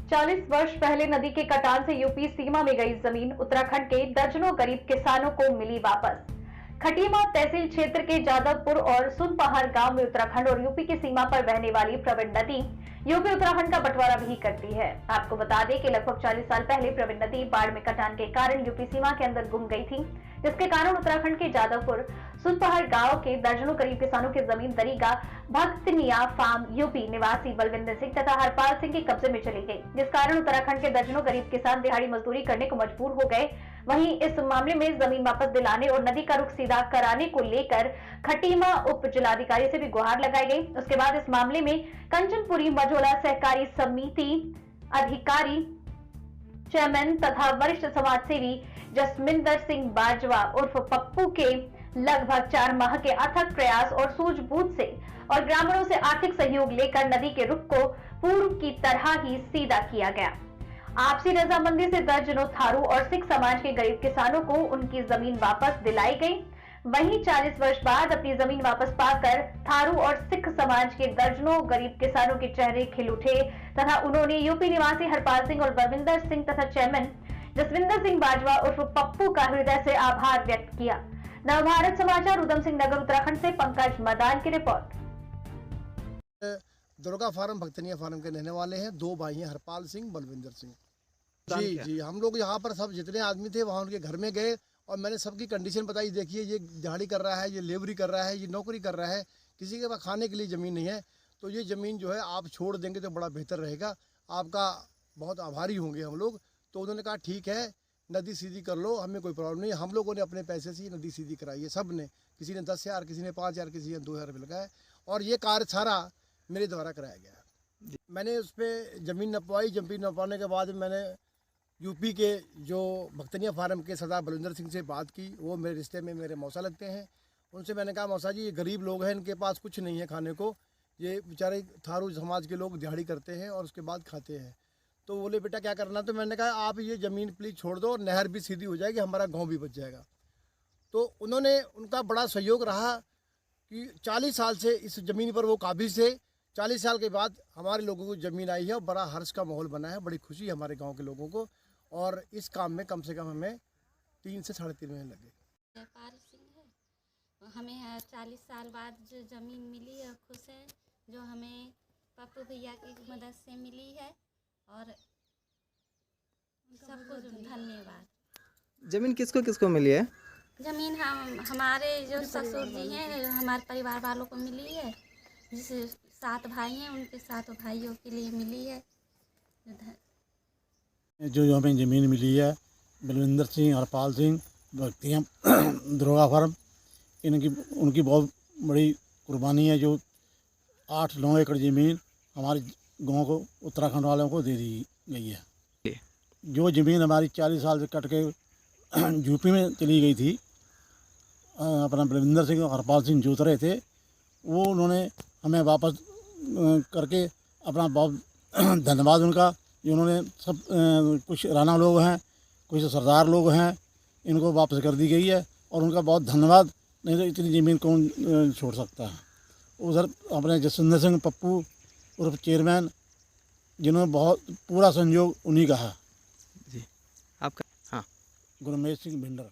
40 वर्ष पहले नदी के कटान से यूपी सीमा में गई जमीन उत्तराखंड के दर्जनों गरीब किसानों को मिली वापस। खटीमा तहसील क्षेत्र के जादवपुर और सुनपहाड़ गांव में उत्तराखंड और यूपी की सीमा पर बहने वाली प्रवण नदी यूपी उत्तराखंड का बंटवारा भी करती है। आपको बता दें कि लगभग 40 साल पहले प्रवण नदी बाढ़ में कटान के कारण यूपी सीमा के अंदर गुम गई थी, जिसके कारण उत्तराखंड के जादवपुर सुनपहाड़ गांव के दर्जनों गरीब किसानों की जमीन दरीगा भक्तनिया फार्म यूपी निवासी बलविंदर सिंह तथा हरपाल सिंह के कब्जे में चली गई, जिस कारण उत्तराखंड के दर्जनों गरीब किसान दिहाड़ी मजदूरी करने को मजबूर हो गए। वहीं इस मामले में जमीन वापस दिलाने और नदी का रुख सीधा कराने को लेकर खटीमा उप जिलाधिकारी से भी गुहार लगाई गई। उसके बाद इस मामले में कंचनपुरी मझोला सहकारी समिति अधिकारी चेयरमैन तथा वरिष्ठ समाजसेवी जसमिंदर सिंह बाजवा उर्फ पप्पू के लगभग 4 माह के अथक प्रयास और सूझबूझ से और ग्रामीणों से आर्थिक सहयोग लेकर नदी के रुख को पूर्व की तरह ही सीधा किया गया। आपसी रजामंदी से दर्जनों थारू और सिख समाज के गरीब किसानों को उनकी जमीन वापस दिलाई गई। वहीं 40 वर्ष बाद अपनी जमीन वापस पाकर थारू और सिख समाज के दर्जनों गरीब किसानों के चेहरे खिल उठे तथा उन्होंने यूपी निवासी हरपाल सिंह और बलविंदर सिंह तथा चेयरमैन जसविंदर सिंह बाजवा उर्फ पप्पू का हृदय से आभार व्यक्त किया। नवभारत समाचार उधम सिंह नगर उत्तराखंड से पंकज मदान की रिपोर्ट। दुर्गा फार्म भक्तनिया फार्म के रहने वाले हैं, 2 भाई हैं, हरपाल सिंह बलविंदर सिंह। जी, हम लोग यहाँ पर सब जितने आदमी थे वहाँ उनके घर में गए और मैंने सबकी कंडीशन बताई। देखिए, ये दिहाड़ी कर रहा है, ये लेबरी कर रहा है, ये नौकरी कर रहा है, किसी के पास खाने के लिए ज़मीन नहीं है। तो ये ज़मीन जो है आप छोड़ देंगे तो बड़ा बेहतर रहेगा, आपका बहुत आभारी होंगे हम लोग। तो उन्होंने कहा ठीक है, नदी सीधी कर लो, हमें कोई प्रॉब्लम नहीं। हम लोगों ने अपने पैसे से नदी सीधी कराई है, सब ने, किसी ने 10,000, किसी ने 5,000, किसी ने 2,000 रुपये लगाए और ये कार्य सारा मेरे द्वारा कराया गया। मैंने उस पर ज़मीन नपवाई। ज़मीन नपवाने के बाद मैंने यूपी के जो भक्तनिया फार्म के सरदार बलविंदर सिंह से बात की। वो मेरे रिश्ते में मेरे मौसा लगते हैं। उनसे मैंने कहा, मौसा जी, ये गरीब लोग हैं, इनके पास कुछ नहीं है खाने को, ये बेचारे थारू समाज के लोग दिहाड़ी करते हैं और उसके बाद खाते हैं। तो बोले बेटा क्या करना? तो मैंने कहा आप ये ज़मीन प्लीज़ छोड़ दो और नहर भी सीधी हो जाएगी, हमारा गाँव भी बच जाएगा। तो उन्होंने, उनका बड़ा सहयोग रहा कि 40 साल से इस ज़मीन पर वो काबिज थे। 40 साल के बाद हमारे लोगों को ज़मीन आई है और बड़ा हर्ष का माहौल बना है, बड़ी खुशी है हमारे गांव के लोगों को। और इस काम में कम से कम हमें 3 से 3.5 महीने लगे। हरपाल सिंह है, हमें 40 साल बाद जो ज़मीन मिली है खुश है, जो हमें पप्पू भैया की मदद से मिली है और सबको धन्यवाद। ज़मीन किसको किसको मिली है? ज़मीन हमारे जो ससुर जी हैं, हमारे परिवार वालों को मिली है, जिसे 7 भाई हैं, उनके 7 भाइयों के लिए मिली है। जो हमें ज़मीन मिली है, बलविंदर सिंह, हरपाल सिंह, भक्तियाँ दुर्गा फार्म, उनकी बहुत बड़ी कुर्बानी है। जो 8-9 एकड़ ज़मीन हमारे गांव को, उत्तराखंड वालों को दे दी गई है। जो ज़मीन हमारी 40 साल से कट के यूपी में चली गई थी, अपना बलविंदर सिंह और हरपाल सिंह जोत रहे थे, वो उन्होंने हमें वापस करके अपना बहुत धन्यवाद उनका। उन्होंने सब कुछ राणा लोग हैं, कुछ सरदार लोग हैं, इनको वापस कर दी गई है और उनका बहुत धन्यवाद। नहीं तो इतनी ज़मीन कौन छोड़ सकता है। उधर अपने जसविंदर सिंह पप्पू उर्फ चेयरमैन, जिन्होंने बहुत पूरा सहयोग उन्हीं का है। जी, आपका? हाँ, गुरमेश सिंह भिंडर।